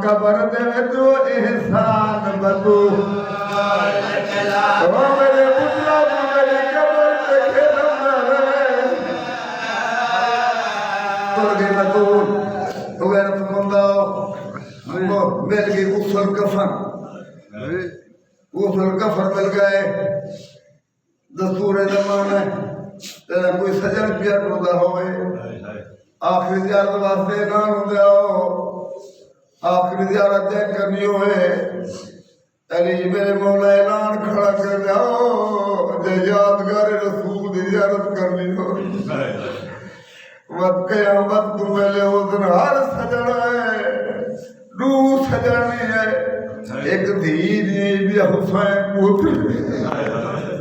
cover दे तो एहसान बतू मेरे बुढ़ा मेरी कबर देखे बतू मिल गई उसल कफन मिल गए दस्तूर जमाना तेरा कोई सजन पिया टुरदा होवे आखिरी जियारत वास्ते ऐलान होंदा आखिरी जियारत जै करनी होवे अली मेरे मौला ऐलान खड़ा कर जाओ जे यादगार रसूल दी जियारत करनी हो मत कयामत को पहले उस दिन हर सजन है दू सजन है एक धी दी भी हुसैन पुत्र